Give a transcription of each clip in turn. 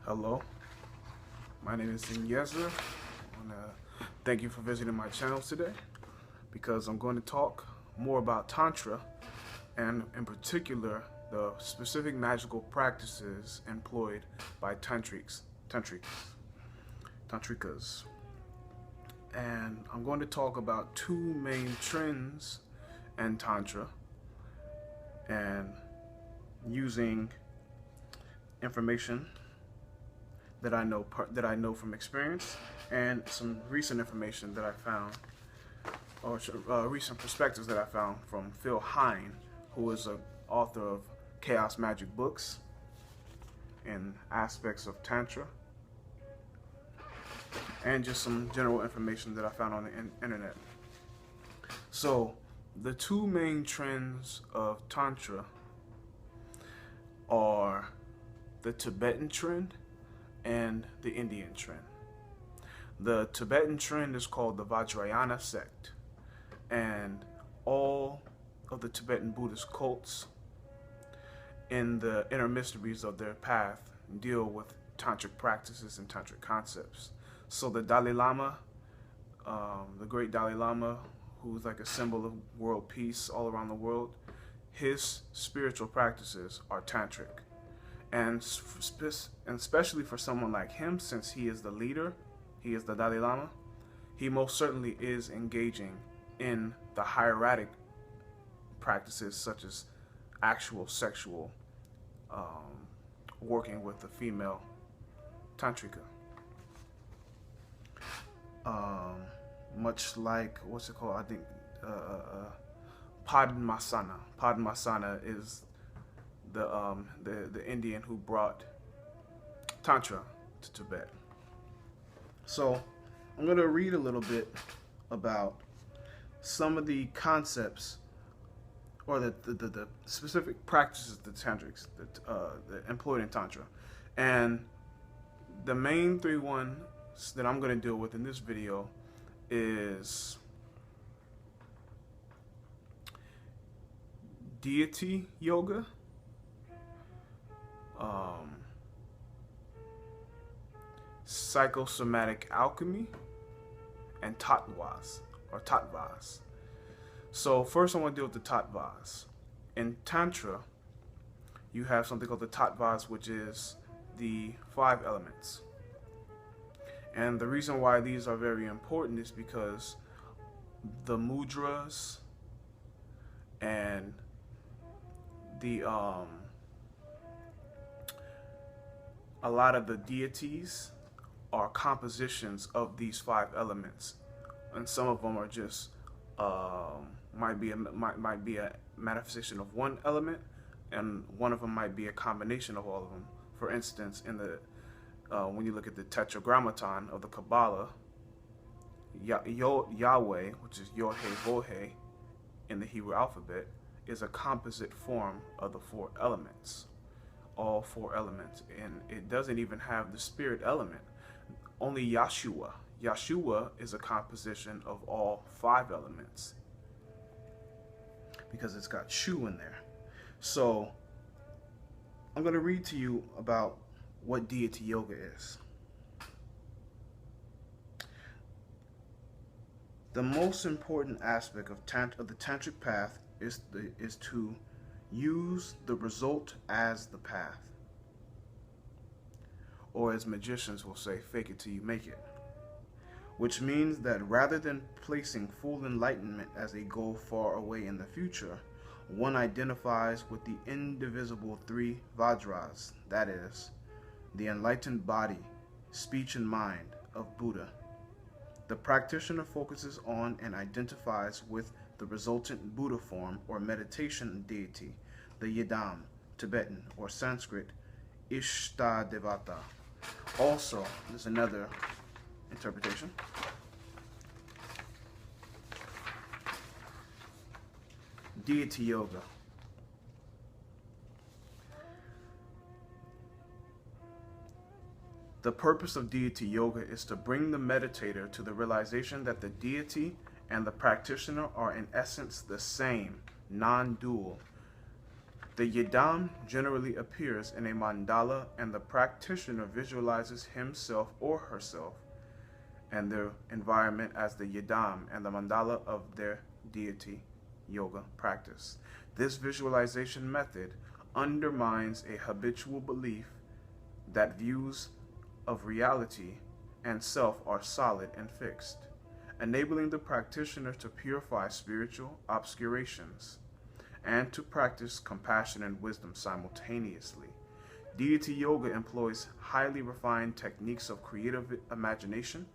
Hello, my name is Inyeza, and thank you for visiting my channel today because I'm going to talk more about Tantra and in particular the specific magical practices employed by Tantrikas. And I'm going to talk about two main trends in Tantra and using information that I know from experience and some recent information that I found, or recent perspectives that I found from Phil Hine, who is an author of Chaos Magic books and aspects of Tantra, and just some general information that I found on the internet. So the two main trends of Tantra are the Tibetan trend and the Indian trend. The Tibetan trend is called the Vajrayana sect, and all of the Tibetan Buddhist cults in the inner mysteries of their path deal with tantric practices and tantric concepts. So the Dalai Lama, the great Dalai Lama, who's like a symbol of world peace all around the world, his spiritual practices are tantric. And especially for someone like him, since he is the leader, he is the Dalai Lama, he most certainly is engaging in the hieratic practices such as actual sexual working with the female Tantrika. Much like, what's it called? I think Padmasana. Padmasana is the Indian who brought Tantra to Tibet. So I'm going to read a little bit about some of the concepts or the specific practices the Tantrics that employed in Tantra. And the main three ones that I'm going to deal with in this video is Deity-Yoga, Psychosomatic Alchemy, and Tattvas. So first I want to deal with the Tattvas. In Tantra, you have something called the Tattvas, which is the 5 elements. And the reason why these are very important is because the mudras and the a lot of the deities are compositions of these 5 elements, and some of them are just might be a manifestation of one element, and one of them might be a combination of all of them. For instance, in the when you look at the Tetragrammaton of the Kabbalah, Yahweh, which is Yod-He-Vod-He in the Hebrew alphabet, is a composite form of the 4 elements. All 4 elements, and it doesn't even have the spirit element. Only Yeshua is a composition of all 5 elements because it's got Shu in there. So I'm going to read to you about what Deity-Yoga is. The most important aspect of the Tantric path is to use the result as the path. Or as magicians will say, fake it till you make it. Which means that rather than placing full enlightenment as a goal far away in the future, one identifies with the indivisible 3 Vajras, that is, the enlightened body, speech, and mind of Buddha. The practitioner focuses on and identifies with the resultant Buddha form or meditation deity, the Yidam, Tibetan or Sanskrit, Ishtadevata. Also, there's another interpretation. Deity-Yoga. The purpose of Deity-Yoga is to bring the meditator to the realization that the deity and the practitioner are in essence the same, non-dual, The yidam generally appears in a mandala, and the practitioner visualizes himself or herself and their environment as the yidam and the mandala of their deity-yoga practice. This visualization method undermines a habitual belief that views of reality and self are solid and fixed, enabling the practitioner to purify spiritual obscurations and to practice compassion and wisdom simultaneously. Deity-Yoga employs highly refined techniques of creative imagination,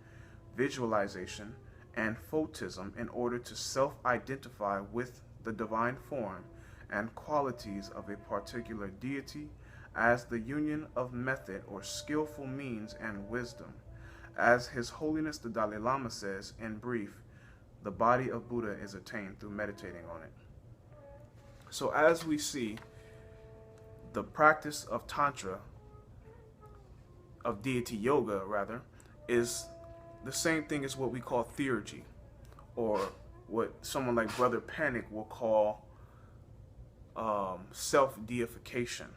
visualization, and photism in order to self-identify with the divine form and qualities of a particular deity as the union of method or skillful means and wisdom. As His Holiness the Dalai Lama says, in brief, the body of Buddha is attained through meditating on it. So as we see, the practice of Tantra, of Deity-Yoga rather, is the same thing as what we call theurgy, or what someone like Brother Panic will call self-deification.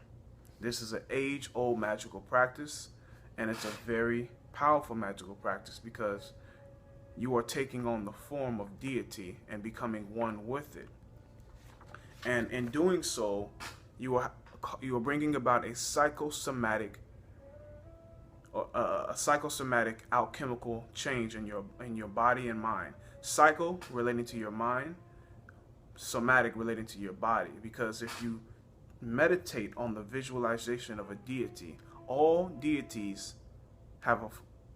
This is an age-old magical practice, and it's a very powerful magical practice because you are taking on the form of deity and becoming one with it. And in doing so, you are bringing about a psychosomatic alchemical change in your body and mind. Psycho relating to your mind, somatic relating to your body. Because if you meditate on the visualization of a deity, all deities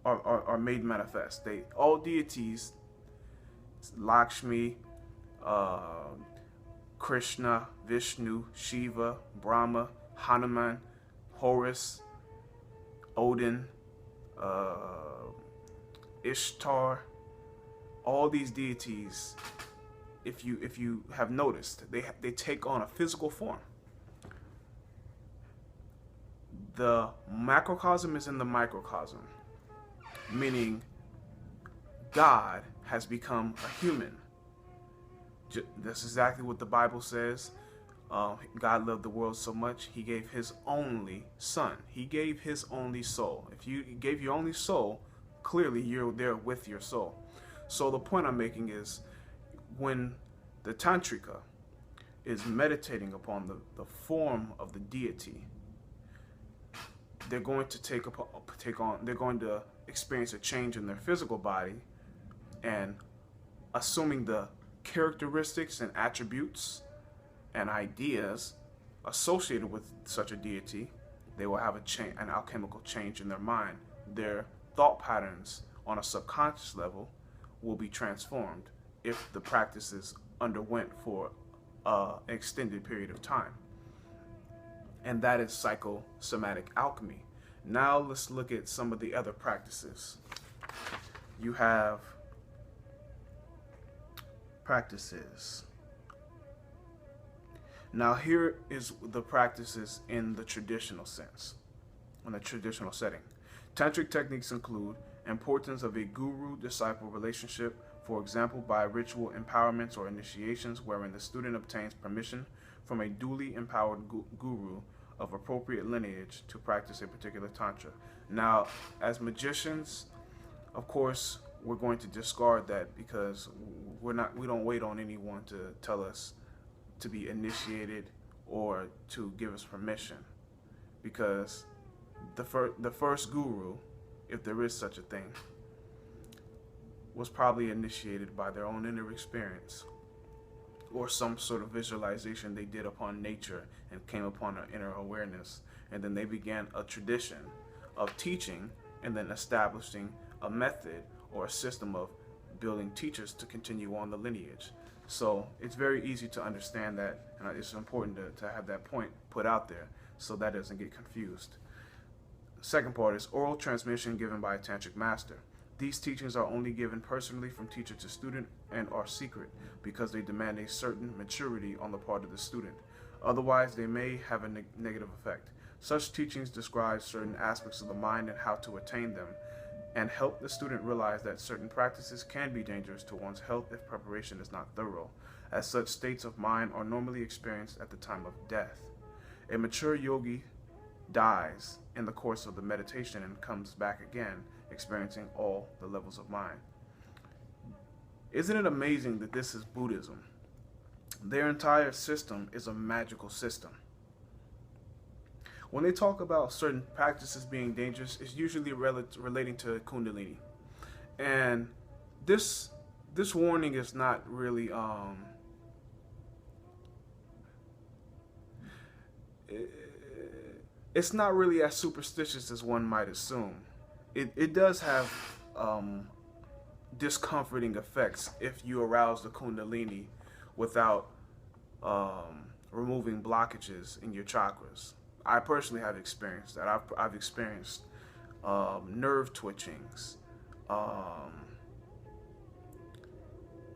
are made manifest. All deities, Lakshmi, Krishna, Vishnu, Shiva, Brahma, Hanuman, Horus, Odin, Ishtar, all these deities, if you have noticed, they take on a physical form. The macrocosm is in the microcosm, meaning God has become a human. That's exactly what the Bible says. God loved the world so much, He gave His only Son. He gave His only soul. If you gave your only soul, clearly you're there with your soul. So the point I'm making is, when the Tantrika is meditating upon the form of the deity, they're going to experience a change in their physical body, and assuming the characteristics and attributes and ideas associated with such a deity, they will have an alchemical change in their mind. Their thought patterns on a subconscious level will be transformed if the practices underwent for an extended period of time. And that is psychosomatic alchemy. Now let's look at some of the other practices. You have practices. Now here is the practices in the traditional sense, in a traditional setting. Tantric techniques include importance of a guru-disciple relationship, for example, by ritual empowerments or initiations wherein the student obtains permission from a duly empowered guru of appropriate lineage to practice a particular tantra. Now, as magicians, of course, we're going to discard that because we don't wait on anyone to tell us to be initiated or to give us permission, because the first guru, if there is such a thing, was probably initiated by their own inner experience or some sort of visualization they did upon nature and came upon an inner awareness, and then they began a tradition of teaching and then establishing a method or a system of building teachers to continue on the lineage. So it's very easy to understand that, and it's important to have that point put out there so that doesn't get confused. The second part is oral transmission given by a tantric master. These teachings are only given personally from teacher to student and are secret because they demand a certain maturity on the part of the student. Otherwise, they may have a negative effect. Such teachings describe certain aspects of the mind and how to attain them, and help the student realize that certain practices can be dangerous to one's health if preparation is not thorough, as such states of mind are normally experienced at the time of death. A mature yogi dies in the course of the meditation and comes back again, experiencing all the levels of mind. Isn't it amazing that this is Buddhism? Their entire system is a magical system. When they talk about certain practices being dangerous, it's usually relating to Kundalini. And this warning is not really it's not really as superstitious as one might assume. It does have discomforting effects if you arouse the Kundalini without removing blockages in your chakras. I personally have experienced that. I've experienced nerve twitchings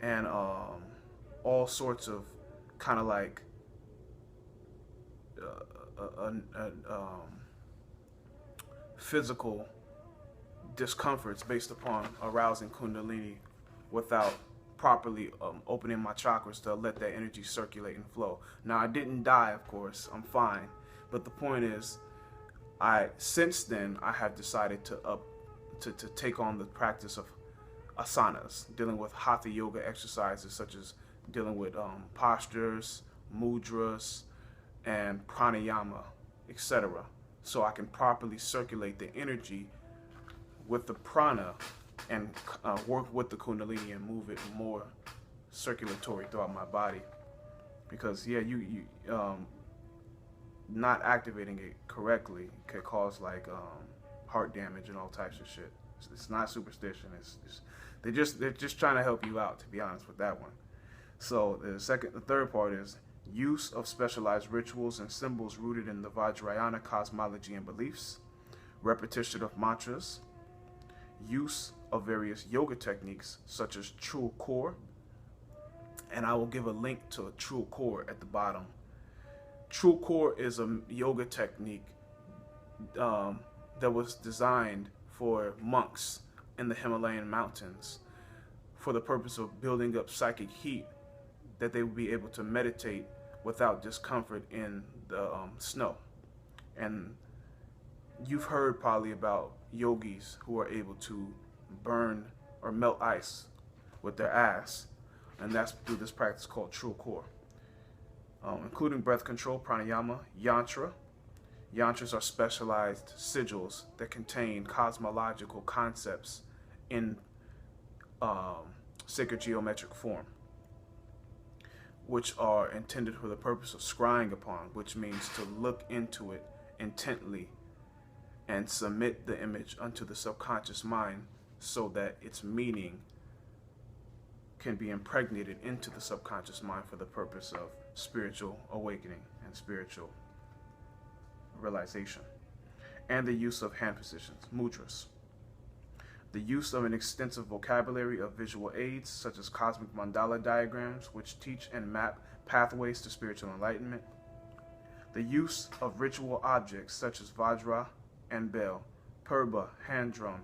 and all sorts of kind of like physical discomforts based upon arousing Kundalini without properly opening my chakras to let that energy circulate and flow. Now, I didn't die, of course. I'm fine. But the point is, since then I have decided to take on the practice of asanas, dealing with hatha yoga exercises such as dealing with postures, mudras, and pranayama, etc. So I can properly circulate the energy with the prana and work with the Kundalini and move it more circulatory throughout my body. Because yeah, you not activating it correctly could cause like heart damage and all types of shit. It's not superstition. They're just trying to help you out, to be honest with that one. So the third part is use of specialized rituals and symbols rooted in the Vajrayana cosmology and beliefs, repetition of mantras, use of various yoga techniques such as Trul Khor, and I will give a link to Trul Khor at the bottom. Trul Khor is a yoga technique that was designed for monks in the Himalayan mountains for the purpose of building up psychic heat that they would be able to meditate without discomfort in the snow. And you've heard probably about yogis who are able to burn or melt ice with their ass, and that's through this practice called Trul Khor, including breath control, pranayama, yantra. Yantras are specialized sigils that contain cosmological concepts in sacred geometric form, which are intended for the purpose of scrying upon, which means to look into it intently and submit the image unto the subconscious mind so that its meaning can be impregnated into the subconscious mind for the purpose of spiritual awakening and spiritual realization. And the use of hand positions, mudras. The use of an extensive vocabulary of visual aids such as cosmic mandala diagrams, which teach and map pathways to spiritual enlightenment. The use of ritual objects such as vajra and bell, purba, hand drum,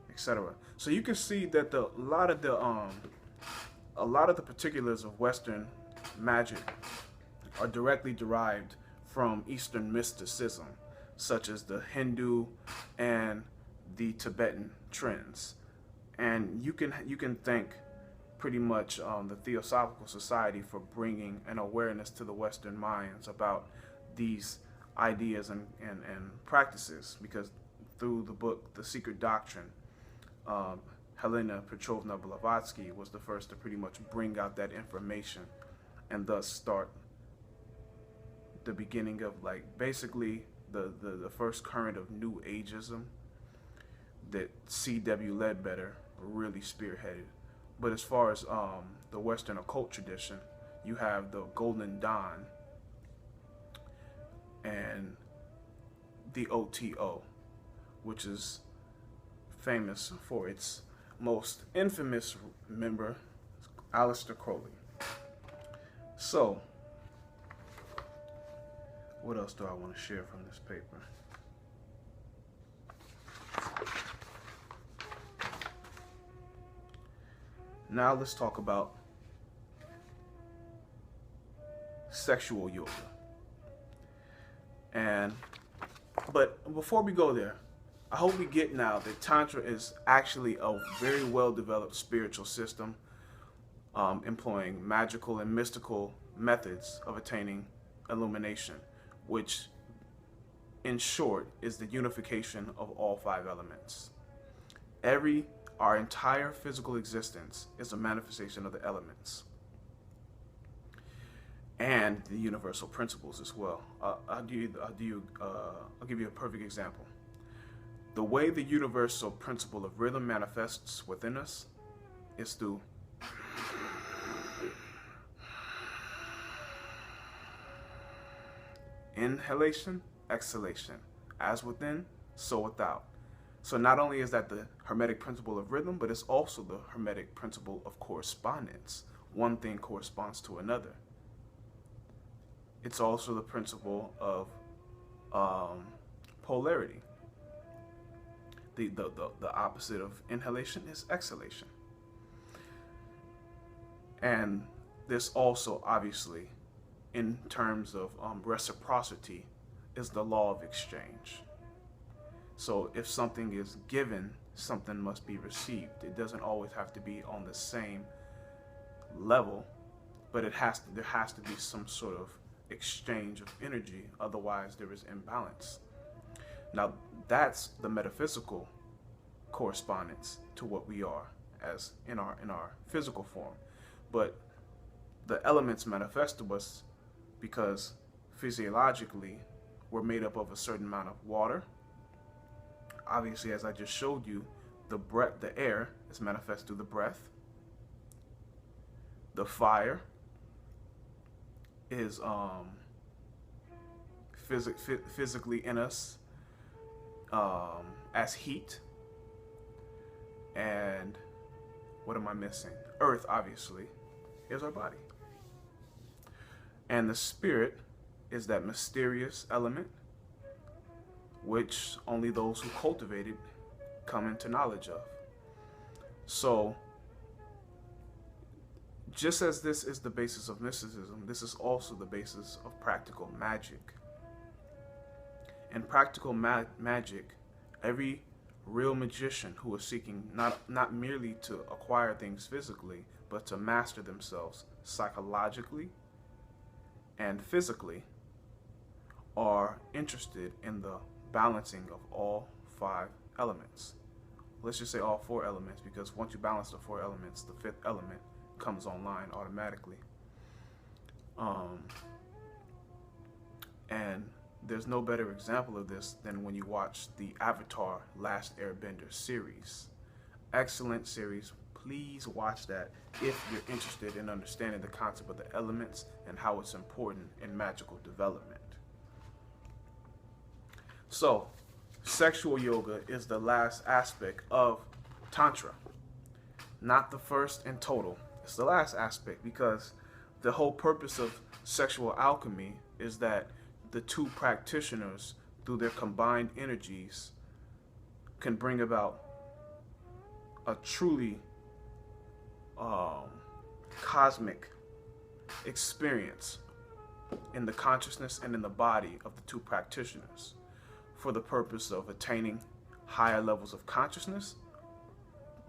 etc. So you can see that a lot of the particulars of Western magic are directly derived from Eastern mysticism, such as the Hindu and the Tibetan trends. And you can thank pretty much the Theosophical Society for bringing an awareness to the Western minds about these ideas and practices, because through the book The Secret Doctrine, Helena Petrovna Blavatsky was the first to pretty much bring out that information and thus start the beginning of like basically the first current of New Ageism that C.W. Ledbetter really spearheaded. But as far as the Western occult tradition, you have the Golden Dawn and the OTO, which is famous for its most infamous member, Aleister Crowley. So, what else do I want to share from this paper? Now let's talk about sexual yoga. And but before we go there, I hope we get now that Tantra is actually a very well-developed spiritual system, employing magical and mystical methods of attaining illumination, which, in short, is the unification of all five elements. Our entire physical existence is a manifestation of the elements and the universal principles as well. I'll give you a perfect example. The way the universal principle of rhythm manifests within us is through inhalation, exhalation, as within, so without. So not only is that the Hermetic principle of rhythm, but it's also the Hermetic principle of correspondence. One thing corresponds to another. It's also the principle of polarity. The opposite of inhalation is exhalation. And this also, obviously, in terms of reciprocity, is the law of exchange. So if something is given, something must be received. It doesn't always have to be on the same level, but there has to be some sort of exchange of energy, otherwise there is imbalance. Now that's the metaphysical correspondence to what we are as in our physical form. But the elements manifest to us because physiologically we're made up of a certain amount of water. Obviously, as I just showed you, the air is manifest through the breath. The fire is physically in us as heat. And what am I missing? Earth, obviously, is our body. And the spirit is that mysterious element which only those who cultivate it come into knowledge of. So, just as this is the basis of mysticism, this is also the basis of practical magic. In practical magic, every real magician who is seeking not merely to acquire things physically, but to master themselves psychologically and physically, are interested in the balancing of all five elements. Let's just say all four elements, because once you balance the four elements, the fifth element comes online automatically. And there's no better example of this than when you watch the Avatar Last Airbender series. Excellent series. Please watch that if you're interested in understanding the concept of the elements and how it's important in magical development. So, sexual yoga is the last aspect of Tantra. Not the first in total. It's the last aspect, because the whole purpose of sexual alchemy is that the two practitioners, through their combined energies, can bring about a truly cosmic experience in the consciousness and in the body of the two practitioners, for the purpose of attaining higher levels of consciousness,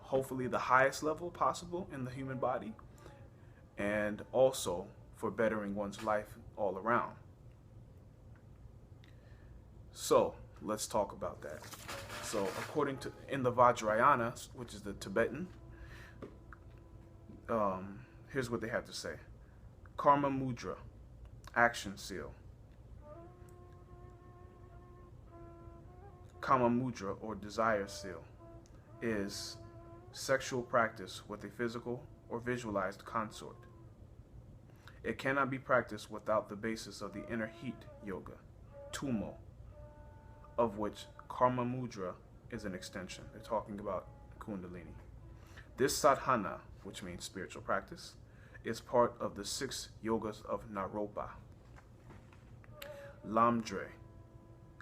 hopefully the highest level possible in the human body, and also for bettering one's life all around. So let's talk about that. So according to, in the Vajrayana, which is the Tibetan, here's what they have to say. Karma Mudra, action seal. Kama Mudra, or desire seal, is sexual practice with a physical or visualized consort. It cannot be practiced without the basis of the inner heat yoga, tumo, of which Karma Mudra is an extension. They're talking about Kundalini. This sadhana, which means spiritual practice, is part of the 6 yogas of Naropa, Lamdre,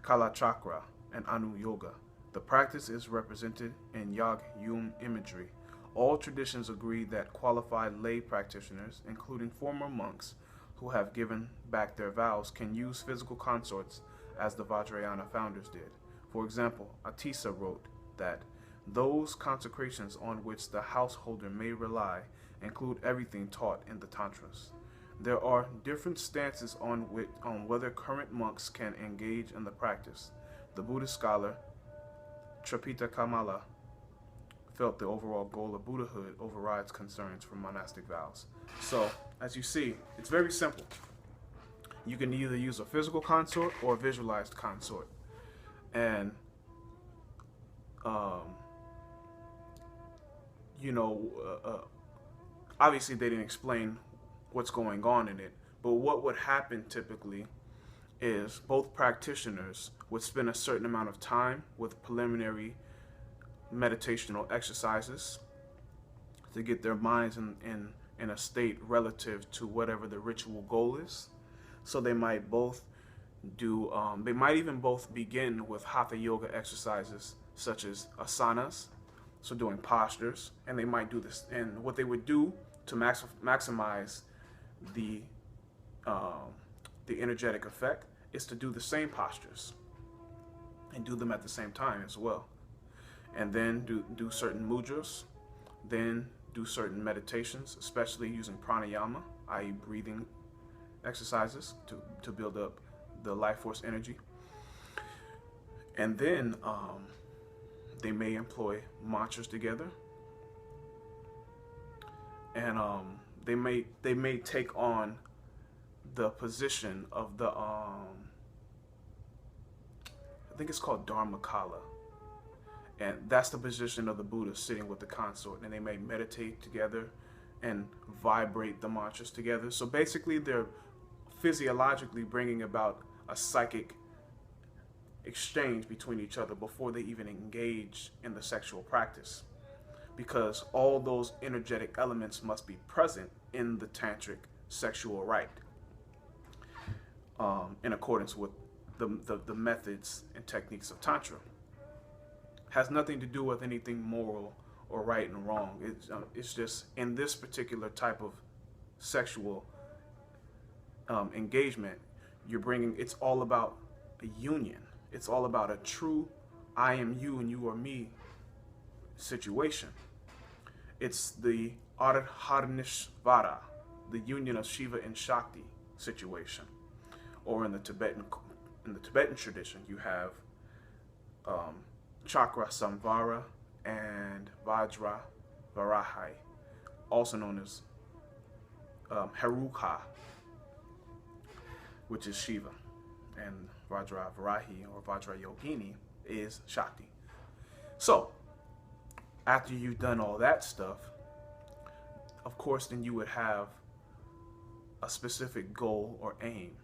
Kalachakra, and Anu Yoga. The practice is represented in Yag Yum imagery. All traditions agree that qualified lay practitioners, including former monks who have given back their vows, can use physical consorts as the Vajrayana founders did. For example, Atisa wrote that those consecrations on which the householder may rely include everything taught in the Tantras. There are different stances on whether current monks can engage in the practice. The Buddhist scholar Tripita Kamala felt the overall goal of Buddhahood overrides concerns for monastic vows. So, as you see, it's very simple. You can either use a physical consort or a visualized consort. And, obviously they didn't explain what's going on in it, but what would happen typically is both practitioners would spend a certain amount of time with preliminary meditational exercises to get their minds in a state relative to whatever the ritual goal is. So they might both do, they might even both begin with hatha yoga exercises such as asanas, so doing postures, and they might do this. And what they would do to maximize the energetic effect is to do the same postures and do them at the same time as well. And then do certain mudras, then do certain meditations, especially using pranayama, i.e. breathing exercises to build up the life force energy. And then they may employ mantras together, and they may take on the position of the I think it's called Dharmakala, and that's the position of the Buddha sitting with the consort, and they may meditate together and vibrate the mantras together. So basically they're physiologically bringing about a psychic exchange between each other before they even engage in the sexual practice, because all those energetic elements must be present in the tantric sexual rite, in accordance with the methods and techniques of Tantra. Has nothing to do with anything moral or right and wrong. It's just in this particular type of sexual engagement, it's all about a union. It's all about a true I am you and you are me situation. It's the Ardharnishvara, the union of Shiva and Shakti situation. Or in the Tibetan tradition, you have Chakra Samvara and Vajra Varahi, also known as Heruka, which is Shiva, and Vajra Varahi or Vajra Yogini is Shakti. So, after you've done all that stuff, of course, then you would have a specific goal or aim.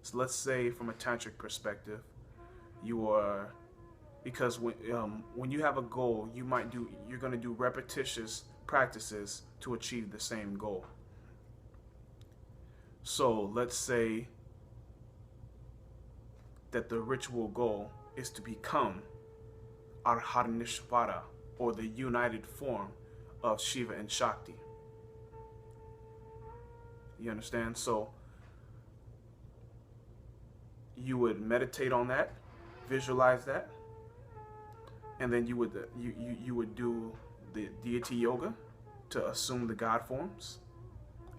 So let's say from a tantric perspective, because when you have a goal, you're going to do repetitious practices to achieve the same goal. So let's say that the ritual goal is to become Ardharnishvara, or the united form of Shiva and Shakti. You understand? So you would meditate on that, visualize that, and then you would do the Deity-Yoga to assume the God forms,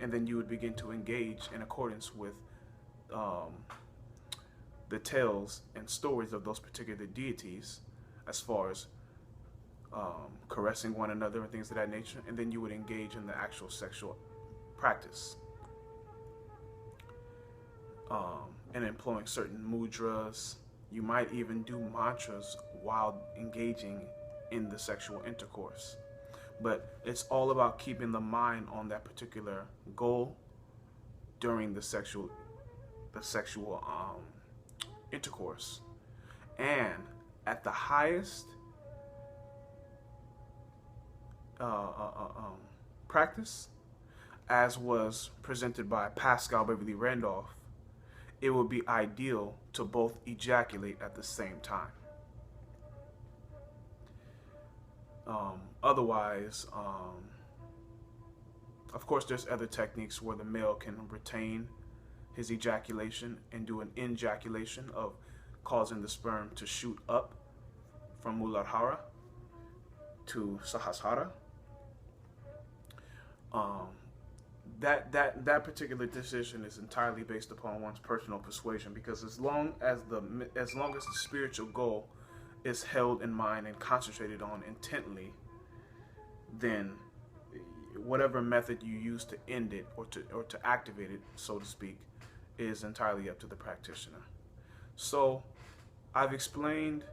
and then you would begin to engage in accordance with the tales and stories of those particular deities, as far as caressing one another and things of that nature, and then you would engage in the actual sexual practice, and employing certain mudras. You might even do mantras while engaging in the sexual intercourse. But it's all about keeping the mind on that particular goal during the sexual intercourse. And at the highest practice, as was presented by Pascal Beverly Randolph, it would be ideal to both ejaculate at the same time. Otherwise, of course, there's other techniques where the male can retain his ejaculation and do an injaculation of causing the sperm to shoot up from Muladhara to Sahasrara. That particular decision is entirely based upon one's personal persuasion, because as long as the spiritual goal is held in mind and concentrated on intently, then whatever method you use to end it or to activate it, so to speak, is entirely up to the practitioner. So I've explained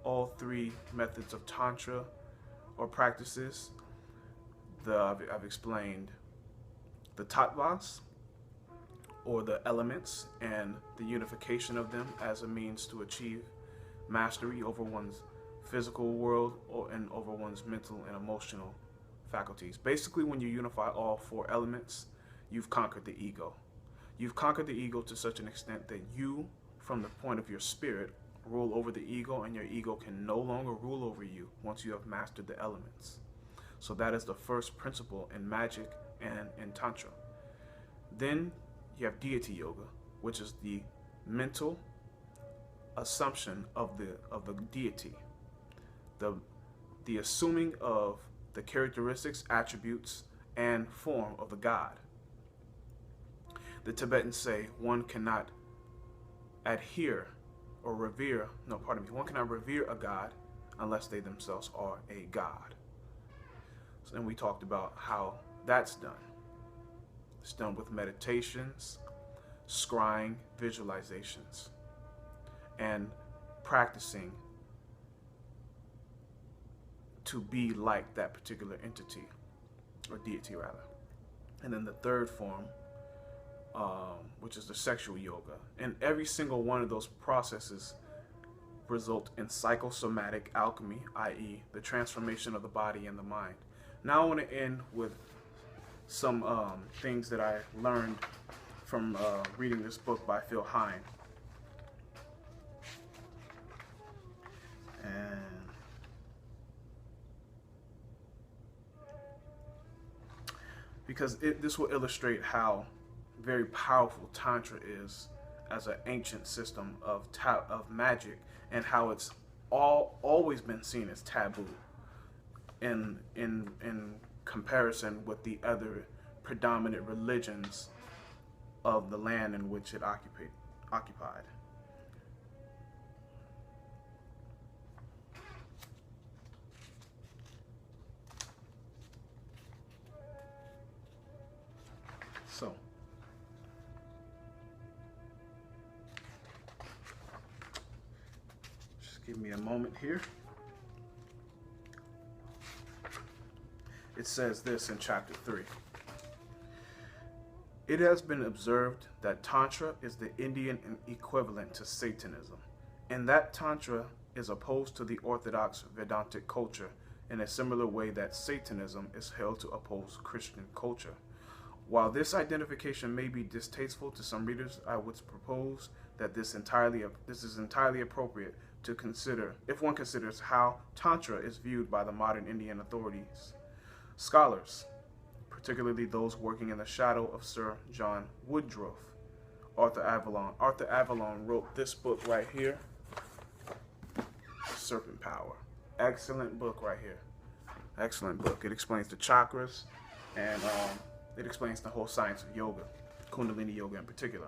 all three methods of Tantra or practices. I've explained the Tattvas, or the elements, and the unification of them as a means to achieve mastery over one's physical world and over one's mental and emotional faculties. Basically, when you unify all four elements, you've conquered the ego. You've conquered the ego to such an extent that you, from the point of your spirit, rule over the ego, and your ego can no longer rule over you once you have mastered the elements. So that is the first principle in magic and in Tantra. Then you have Deity-Yoga, which is the mental assumption of the deity, the assuming of the characteristics, attributes, and form of the god. The Tibetans say one cannot one cannot revere a god unless they themselves are a god. So then we talked about how that's done. It's done with meditations, scrying, visualizations, and practicing to be like that particular entity, or deity rather. And then the third form, which is the sexual yoga. And every single one of those processes result in psychosomatic alchemy, i.e. the transformation of the body and the mind. Now I want to end with some things that I learned from reading this book by Phil Hine. And because this will illustrate how very powerful Tantra is as an ancient system of magic, and how it's always been seen as taboo in comparison with the other predominant religions of the land in which it occupied. So, just give me a moment here. It says this in chapter 3. It has been observed that Tantra is the Indian equivalent to Satanism, and that Tantra is opposed to the orthodox Vedantic culture in a similar way that Satanism is held to oppose Christian culture. While this identification may be distasteful to some readers, I would propose that this is entirely appropriate to consider if one considers how Tantra is viewed by the modern Indian authorities. Scholars, particularly those working in the shadow of Sir John Woodroffe, Arthur Avalon wrote this book right here, Serpent Power. Excellent book right here. Excellent book. It explains the chakras, and it explains the whole science of yoga, Kundalini yoga in particular.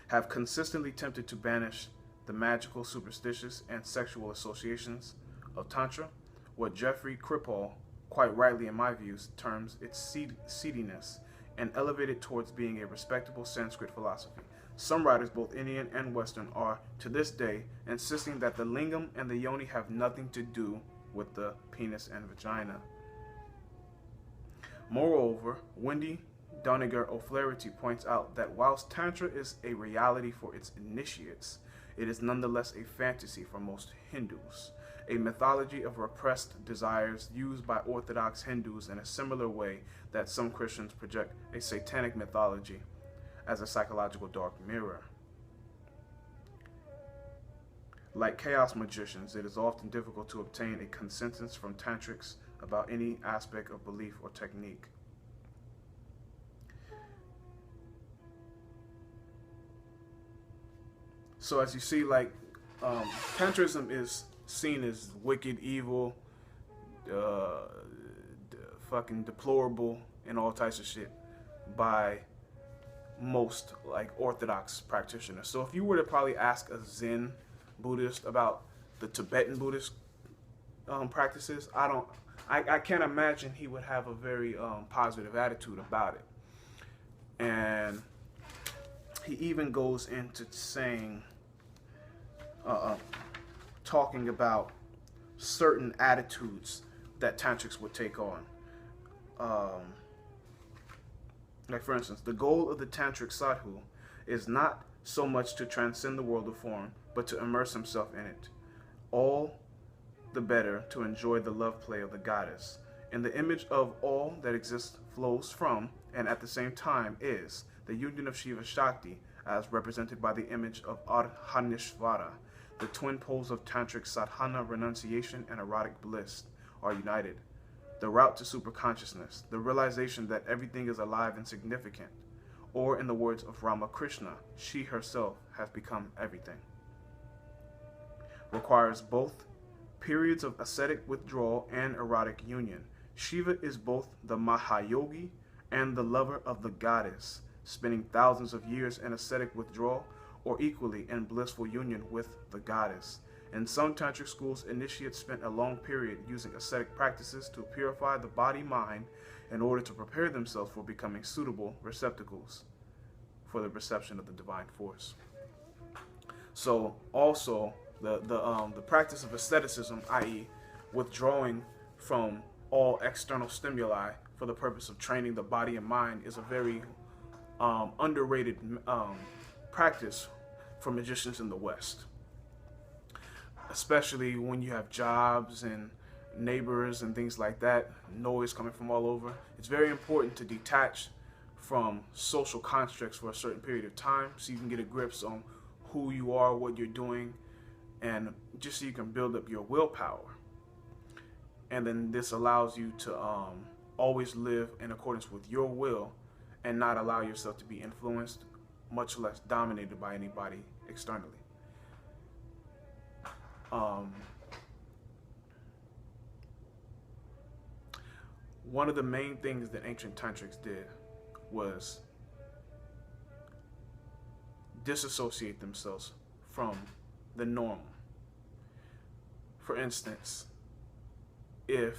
Have consistently attempted to banish the magical, superstitious, and sexual associations of Tantra, what Jeffrey Kripal, quite rightly in my views, terms its seediness, and elevate it towards being a respectable Sanskrit philosophy. Some writers, both Indian and Western, are, to this day, insisting that the lingam and the yoni have nothing to do with the penis and vagina. Moreover, Wendy Doniger O'Flaherty points out that whilst Tantra is a reality for its initiates, it is nonetheless a fantasy for most Hindus, a mythology of repressed desires used by Orthodox Hindus in a similar way that some Christians project a satanic mythology as a psychological dark mirror. Like chaos magicians, it is often difficult to obtain a consensus from Tantrics about any aspect of belief or technique. So as you see, like, Tantrism is seen as wicked, evil, fucking deplorable, and all types of shit by most, like, Orthodox practitioners. So if you were to probably ask a Zen Buddhist about the Tibetan Buddhist practices, I can't imagine he would have a very positive attitude about it. And he even goes into saying, talking about certain attitudes that tantrics would take on. Like, for instance, the goal of the tantric sadhu is not so much to transcend the world of form, but to immerse himself in it. All the better to enjoy the love play of the goddess. And the image of all that exists flows from, and at the same time is, the union of Shiva Shakti, as represented by the image of Ardhanishvara. The twin poles of tantric sadhana, renunciation, and erotic bliss are united. The route to superconsciousness, the realization that everything is alive and significant, or in the words of Ramakrishna, she herself has become everything, requires both periods of ascetic withdrawal and erotic union. Shiva is both the Mahayogi and the lover of the goddess, spending thousands of years in ascetic withdrawal or equally in blissful union with the goddess. In some tantric schools, initiates spent a long period using ascetic practices to purify the body-mind in order to prepare themselves for becoming suitable receptacles for the reception of the divine force. So also the practice of asceticism, i.e. withdrawing from all external stimuli for the purpose of training the body and mind, is a very underrated practice for magicians in the West. Especially when you have jobs and neighbors and things like that, noise coming from all over. It's very important to detach from social constructs for a certain period of time so you can get a grip on who you are, what you're doing, and just so you can build up your willpower. And then this allows you to always live in accordance with your will and not allow yourself to be influenced, much less dominated by anybody externally. One of the main things that ancient tantrics did was disassociate themselves from the norm. For instance, if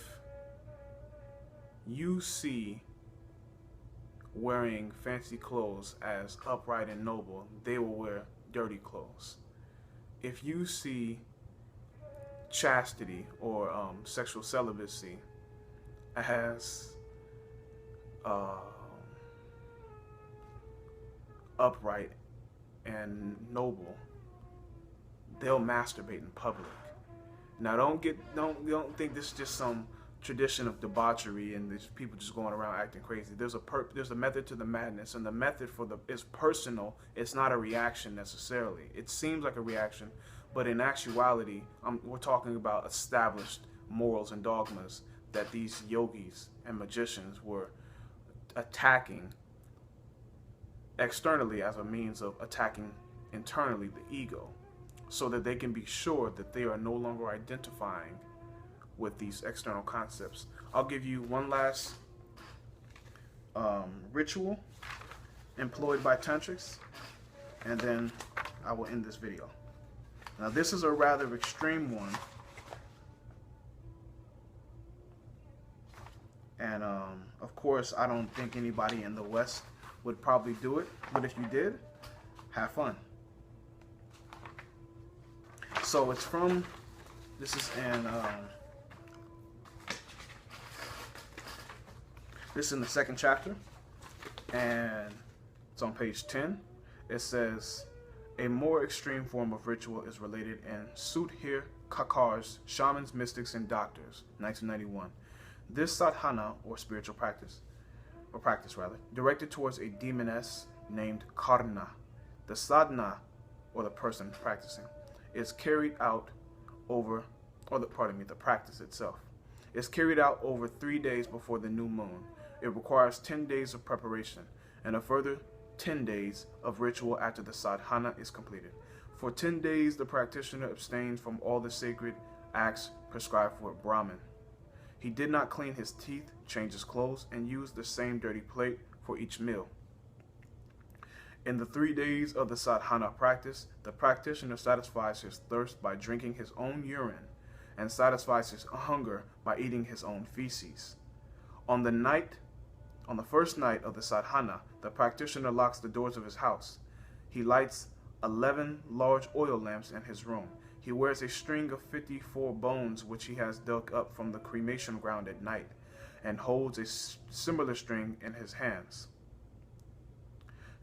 you see wearing fancy clothes as upright and noble, they will wear dirty clothes. If you see chastity or sexual celibacy as upright and noble, they'll masturbate in public. Now don't think this is just some tradition of debauchery and there's people just going around acting crazy. There's a method to the madness, and the method is personal. It's not a reaction necessarily. It seems like a reaction, but in actuality, we're talking about established morals and dogmas that these yogis and magicians were attacking externally as a means of attacking internally the ego, so that they can be sure that they are no longer identifying with these external concepts. I'll give you one last ritual employed by tantrics, and then I will end this video. Now this is a rather extreme one, and of course I don't think anybody in the West would probably do it, but if you did, have fun. So it's from, this is in the second chapter, and it's on page 10. It says, a more extreme form of ritual is related in Sudhir Kakar's Shamans, Mystics, and Doctors, 1991. This sadhana, or spiritual practice, directed towards a demoness named Karna. The sadhana, or the person practicing, is carried out over, the practice itself, is carried out over 3 days before the new moon. It requires 10 days of preparation and a further 10 days of ritual after the sadhana is completed. For 10 days, the practitioner abstained from all the sacred acts prescribed for a Brahmin. He did not clean his teeth, change his clothes, and use the same dirty plate for each meal. In the 3 days of the sadhana practice, the practitioner satisfies his thirst by drinking his own urine and satisfies his hunger by eating his own feces. On the first night of the sadhana, the practitioner locks the doors of his house. He lights 11 large oil lamps in his room. He wears a string of 54 bones which he has dug up from the cremation ground at night, and holds a similar string in his hands.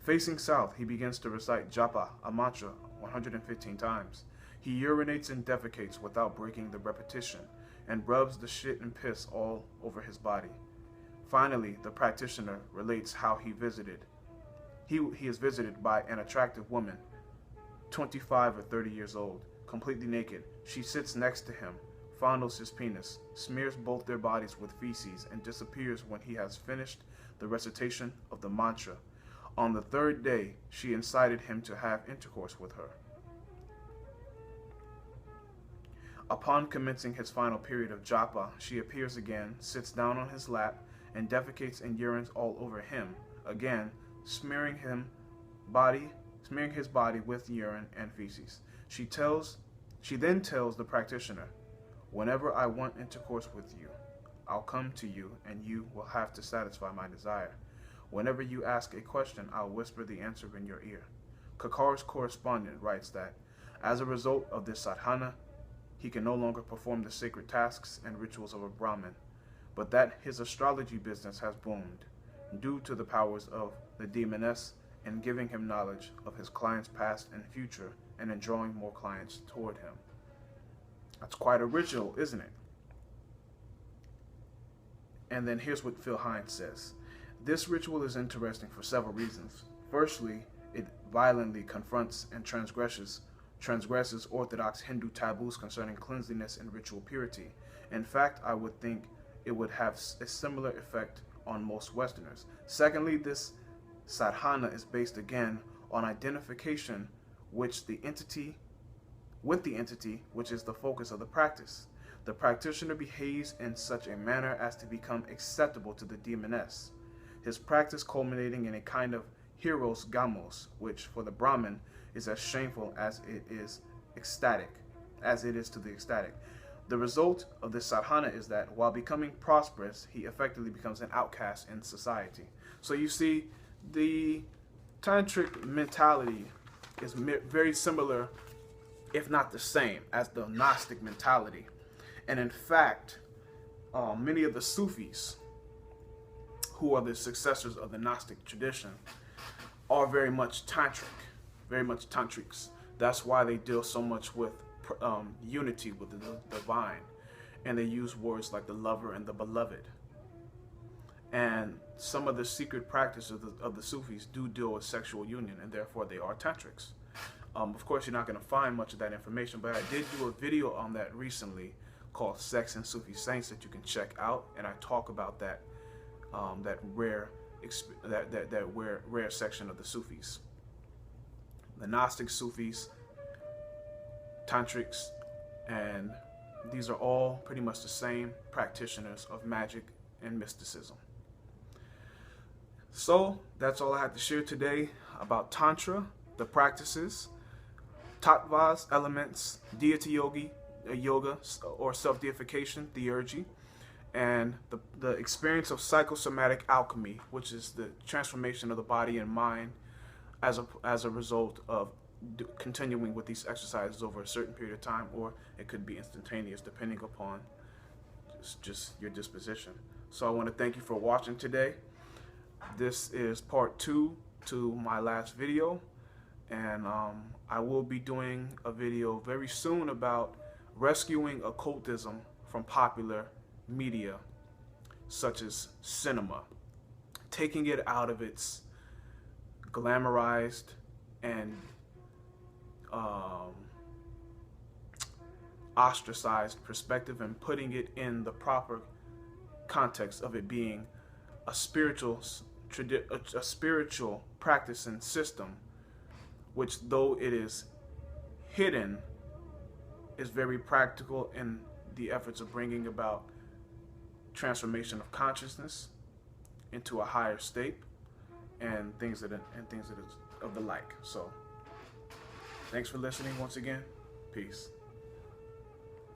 Facing south, he begins to recite japa, a mantra, 115 times. He urinates and defecates without breaking the repetition, and rubs the shit and piss all over his body. Finally, the practitioner relates how he is visited by an attractive woman, 25 or 30 years old, completely naked. She sits next to him, fondles his penis, smears both their bodies with feces, and disappears when he has finished the recitation of the mantra. On the third day, she incited him to have intercourse with her. Upon commencing his final period of japa, she appears again, sits down on his lap, and defecates and urines all over him, again smearing his body with urine and feces. She then tells the practitioner, "Whenever I want intercourse with you, I'll come to you, and you will have to satisfy my desire. Whenever you ask a question, I'll whisper the answer in your ear." Kakar's correspondent writes that, as a result of this sadhana, he can no longer perform the sacred tasks and rituals of a Brahmin, but that his astrology business has boomed, due to the powers of the demoness in giving him knowledge of his clients' past and future, and in drawing more clients toward him. That's quite original, isn't it? And then here's what Phil Hines says. This ritual is interesting for several reasons. Firstly, it violently confronts and transgresses orthodox Hindu taboos concerning cleanliness and ritual purity. In fact, I would think it would have a similar effect on most Westerners. Secondly, this sadhana is based again on identification with the entity which is the focus of the practice. The practitioner behaves in such a manner as to become acceptable to the demoness, his practice culminating in a kind of heros gamos, which for the Brahmin is as shameful as it is to the ecstatic. The result of this sadhana is that while becoming prosperous, he effectively becomes an outcast in society. So you see, the Tantric mentality is very similar, if not the same, as the Gnostic mentality. And in fact, many of the Sufis, who are the successors of the Gnostic tradition, are very much Tantrics. That's why they deal so much with unity with the divine, and they use words like the lover and the beloved. And some of the secret practices of the Sufis do deal with sexual union, and therefore they are Tantrics. Of course, you're not going to find much of that information, but I did do a video on that recently called Sex and Sufi Saints that you can check out, and I talk about that rare section of the Sufis. The Gnostic Sufis, Tantrics, and these are all pretty much the same practitioners of magic and mysticism. So that's all I had to share today about Tantra, the practices, Tattvas, elements, Deity-Yoga or self-deification, theurgy, and the experience of psychosomatic alchemy, which is the transformation of the body and mind as a result of continuing with these exercises over a certain period of time, or it could be instantaneous depending upon just your disposition. So I want to thank you for watching today. This is part 2 to my last video, and I will be doing a video very soon about rescuing occultism from popular media such as cinema, taking it out of its glamorized and ostracized perspective and putting it in the proper context of it being a spiritual practice and system, which though it is hidden is very practical in the efforts of bringing about transformation of consciousness into a higher state and things that is of the like. So thanks for listening once again. Peace.